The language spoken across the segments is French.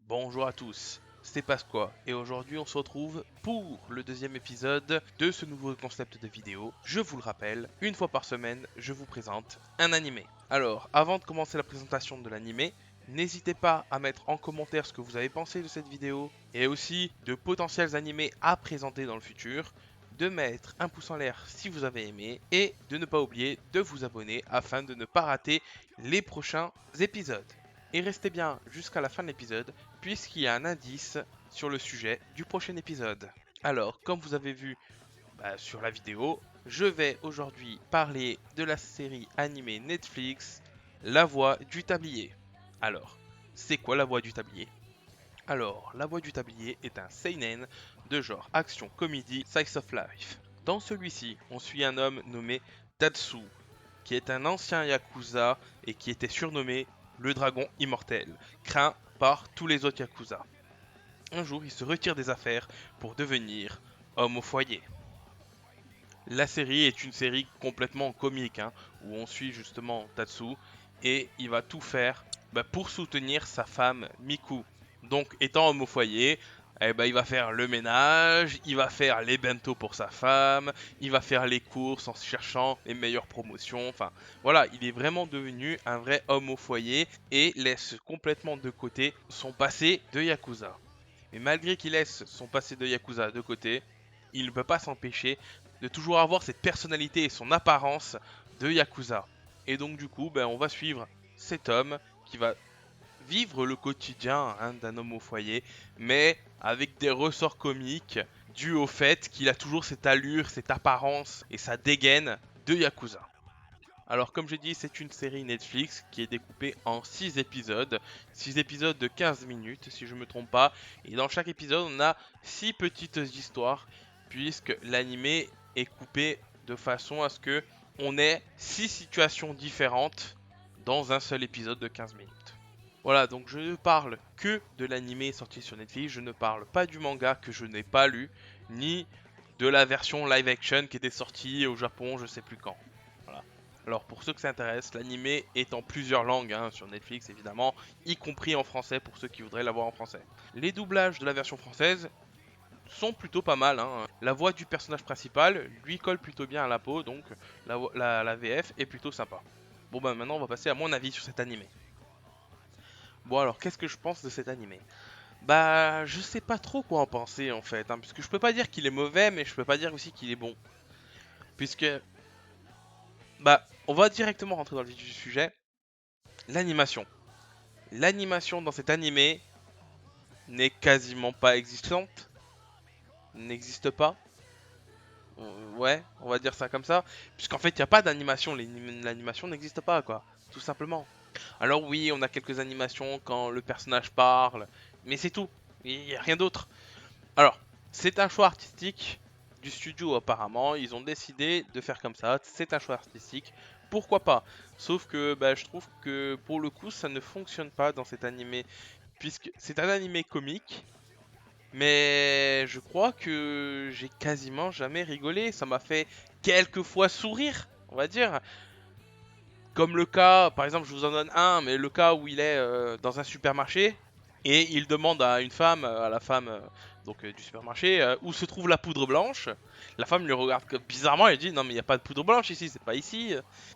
Bonjour à tous, c'est Pasqua et aujourd'hui on se retrouve pour le deuxième épisode de ce nouveau concept de vidéo. Je vous le rappelle, une fois par semaine, je vous présente un animé. Alors, avant de commencer la présentation de l'animé, n'hésitez pas à mettre en commentaire ce que vous avez pensé de cette vidéo et aussi de potentiels animés à présenter dans le futur, de mettre un pouce en l'air si vous avez aimé et de ne pas oublier de vous abonner afin de ne pas rater les prochains épisodes. Et restez bien jusqu'à la fin de l'épisode puisqu'il y a un indice sur le sujet du prochain épisode. Alors, comme vous avez vu sur la vidéo, je vais aujourd'hui parler de la série animée Netflix La Voix du Tablier. Alors, c'est quoi La Voix du Tablier? Alors, La Voix du Tablier est un seinen de genre action comédie slice of life. Dans celui-ci, on suit un homme nommé Tatsu, qui est un ancien yakuza et qui était surnommé le dragon immortel, craint par tous les autres yakuza. Un jour, il se retire des affaires pour devenir homme au foyer. La série est une série complètement comique, où on suit justement Tatsu et il va tout faire pour soutenir sa femme Miku. Donc, étant homme au foyer, il va faire le ménage, il va faire les bento pour sa femme, il va faire les courses en cherchant les meilleures promotions. Enfin, voilà, il est vraiment devenu un vrai homme au foyer et laisse complètement de côté son passé de Yakuza. Mais malgré qu'il laisse son passé de Yakuza de côté, il ne peut pas s'empêcher de toujours avoir cette personnalité et son apparence de Yakuza. Et donc du coup, on va suivre cet homme qui va vivre le quotidien d'un homme au foyer, mais avec des ressorts comiques dus au fait qu'il a toujours cette allure, cette apparence et sa dégaine de Yakuza. Alors comme j'ai dit, c'est une série Netflix qui est découpée en 6 épisodes. 6 épisodes de 15 minutes si je ne me trompe pas. Et dans chaque épisode, on a 6 petites histoires puisque l'animé est coupé de façon à ce que on ait 6 situations différentes dans un seul épisode de 15 minutes. Voilà, donc je ne parle que de l'animé sorti sur Netflix, je ne parle pas du manga que je n'ai pas lu, ni de la version live action qui était sortie au Japon, je sais plus quand. Voilà. Alors pour ceux que ça intéresse, l'animé est en plusieurs langues sur Netflix évidemment, y compris en français pour ceux qui voudraient l'avoir en français. Les doublages de la version française sont plutôt pas mal. La voix du personnage principal lui colle plutôt bien à la peau, donc la VF est plutôt sympa. Bon maintenant on va passer à mon avis sur cet animé. Bon alors qu'est-ce que je pense de cet animé? Je sais pas trop quoi en penser en fait, puisque je peux pas dire qu'il est mauvais, mais je peux pas dire aussi qu'il est bon. Puisque, on va directement rentrer dans le vif du sujet. L'animation. L'animation dans cet animé n'est quasiment pas existante, n'existe pas. Ouais, on va dire ça comme ça. Puisqu'en fait, il n'y a pas d'animation, l'animation n'existe pas, quoi. Tout simplement. Alors oui, on a quelques animations quand le personnage parle, mais c'est tout. Il n'y a rien d'autre. Alors, c'est un choix artistique du studio apparemment, ils ont décidé de faire comme ça, c'est un choix artistique, pourquoi pas? Sauf que je trouve que pour le coup ça ne fonctionne pas dans cet animé, puisque c'est un animé comique, mais je crois que j'ai quasiment jamais rigolé, ça m'a fait quelques fois sourire, on va dire. Comme le cas, par exemple, je vous en donne un, mais le cas où il est dans un supermarché et il demande à une femme, à la femme du supermarché, où se trouve la poudre blanche. La femme lui regarde bizarrement et dit non mais il n'y a pas de poudre blanche ici, c'est pas ici.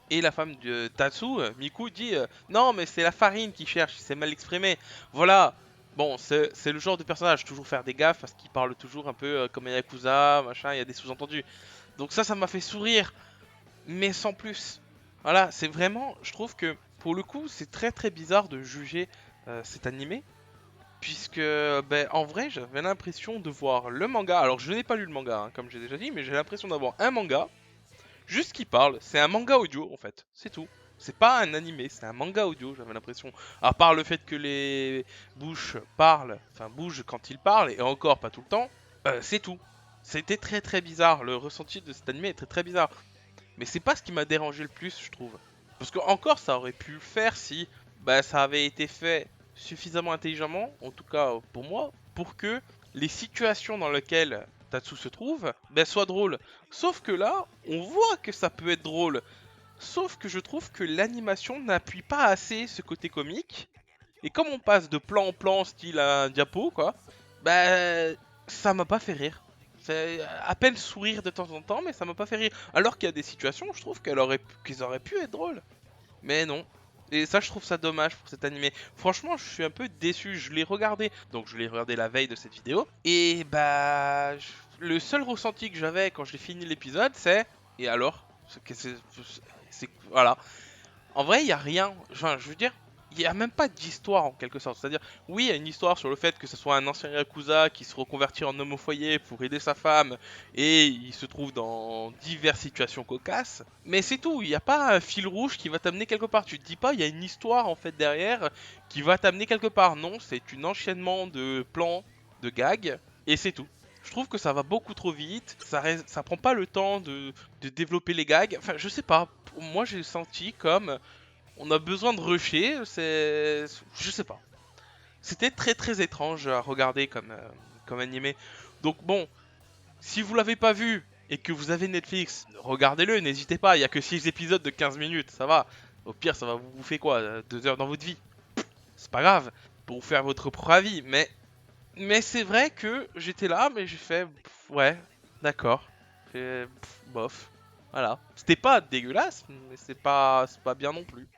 Et la femme de Tatsu, Miku, dit non mais c'est la farine qui cherche, c'est mal exprimé. Voilà. Bon, c'est le genre de personnage, toujours faire des gaffes parce qu'il parle toujours un peu comme un Yakuza, machin, il y a des sous-entendus. Donc ça m'a fait sourire, mais sans plus. Voilà, c'est vraiment, je trouve que pour le coup, c'est très très bizarre de juger cet animé, puisque en vrai, j'avais l'impression de voir le manga. Alors, je n'ai pas lu le manga, comme j'ai déjà dit, mais j'ai l'impression d'avoir un manga juste qui parle. C'est un manga audio en fait, c'est tout. C'est pas un animé, c'est un manga audio, j'avais l'impression. À part le fait que les bouches parlent, enfin bougent quand ils parlent, et encore pas tout le temps, c'est tout. C'était très très bizarre, le ressenti de cet animé est très très bizarre. Mais c'est pas ce qui m'a dérangé le plus, je trouve. Parce que encore, ça aurait pu le faire si ça avait été fait suffisamment intelligemment, en tout cas pour moi, pour que les situations dans lesquelles Tatsu se trouve soient drôles. Sauf que là, on voit que ça peut être drôle. Sauf que je trouve que l'animation n'appuie pas assez ce côté comique. Et comme on passe de plan en plan style un diapo, quoi, bah ça m'a pas fait rire. C'est à peine sourire de temps en temps, mais ça m'a pas fait rire. Alors qu'il y a des situations, je trouve qu'ils auraient pu être drôles. Mais non. Et ça, je trouve ça dommage pour cet animé. Franchement, je suis un peu déçu. Je l'ai regardé. Donc, je l'ai regardé la veille de cette vidéo. Et bah. Le seul ressenti que j'avais quand j'ai fini l'épisode, c'est. Et alors? Voilà. En vrai, il y a rien. Enfin, je veux dire, il n'y a même pas d'histoire en quelque sorte. C'est-à-dire, oui, il y a une histoire sur le fait que ce soit un ancien Yakuza qui se reconvertit en homme au foyer pour aider sa femme et il se trouve dans diverses situations cocasses. Mais c'est tout, il n'y a pas un fil rouge qui va t'amener quelque part. Tu te dis pas, il y a une histoire en fait derrière qui va t'amener quelque part. Non, c'est un enchaînement de plans, de gags et c'est tout. Je trouve que ça va beaucoup trop vite, ça prend pas le temps de développer les gags. Enfin, je sais pas, moi j'ai senti comme on a besoin de rusher, c'est. Je sais pas. C'était très très étrange à regarder comme animé. Donc bon, si vous l'avez pas vu et que vous avez Netflix, regardez-le, n'hésitez pas, il y a que 6 épisodes de 15 minutes, ça va. Au pire, ça va vous bouffer quoi 2 heures dans votre vie. C'est pas grave, pour vous faire votre propre avis, mais c'est vrai que j'étais là, mais j'ai fait ouais, d'accord. Bof. Voilà. C'était pas dégueulasse, mais c'est pas bien non plus.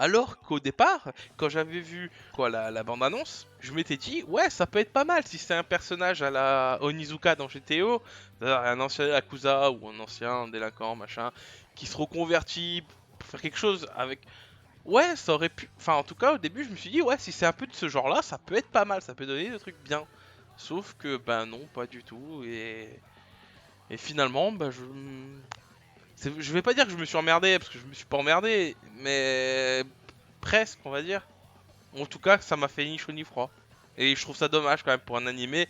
Alors qu'au départ, quand j'avais vu quoi la bande-annonce, je m'étais dit ouais ça peut être pas mal si c'est un personnage à la Onizuka dans GTO, c'est-à-dire un ancien Yakuza ou un ancien délinquant machin, qui se reconvertit pour faire quelque chose avec. Ouais ça aurait pu. Enfin en tout cas au début je me suis dit ouais si c'est un peu de ce genre-là ça peut être pas mal, ça peut donner des trucs bien. Sauf que ben non pas du tout et finalement bah je vais pas dire que je me suis emmerdé parce que je me suis pas emmerdé mais presque on va dire. En tout cas, ça m'a fait ni chaud ni froid. Et je trouve ça dommage quand même pour un animé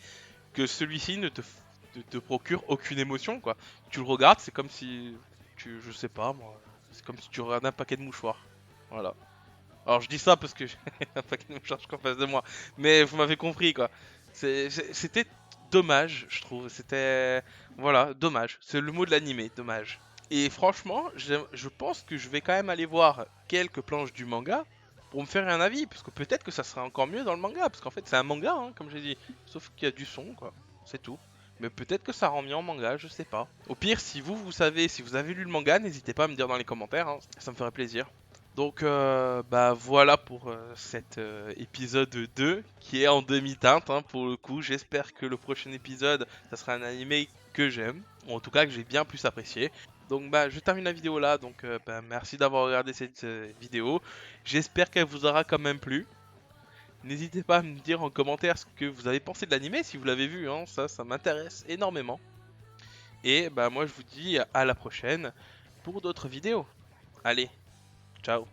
que celui-ci ne te procure aucune émotion quoi. Tu le regardes, c'est comme si je sais pas moi, c'est comme si tu regardais un paquet de mouchoirs. Voilà. Alors je dis ça parce que j'ai un paquet de mouchoirs en face de moi, mais vous m'avez compris quoi. C'était dommage, je trouve. C'était voilà, dommage. C'est le mot de l'animé, dommage. Et franchement, je pense que je vais quand même aller voir quelques planches du manga pour me faire un avis, parce que peut-être que ça sera encore mieux dans le manga, parce qu'en fait c'est un manga, hein, comme j'ai dit, sauf qu'il y a du son, quoi, c'est tout. Mais peut-être que ça rend mieux en manga, je sais pas. Au pire, si vous savez, si vous avez lu le manga, n'hésitez pas à me dire dans les commentaires, hein, ça me ferait plaisir. Donc bah voilà pour cet épisode 2 qui est en demi-teinte hein, pour le coup. J'espère que le prochain épisode ça sera un animé que j'aime, ou en tout cas que j'ai bien plus apprécié. Donc bah je termine la vidéo là, donc bah, merci d'avoir regardé cette vidéo. J'espère qu'elle vous aura quand même plu. N'hésitez pas à me dire en commentaire ce que vous avez pensé de l'animé si vous l'avez vu, hein, ça m'intéresse énormément. Et bah moi je vous dis à la prochaine pour d'autres vidéos. Allez, ciao.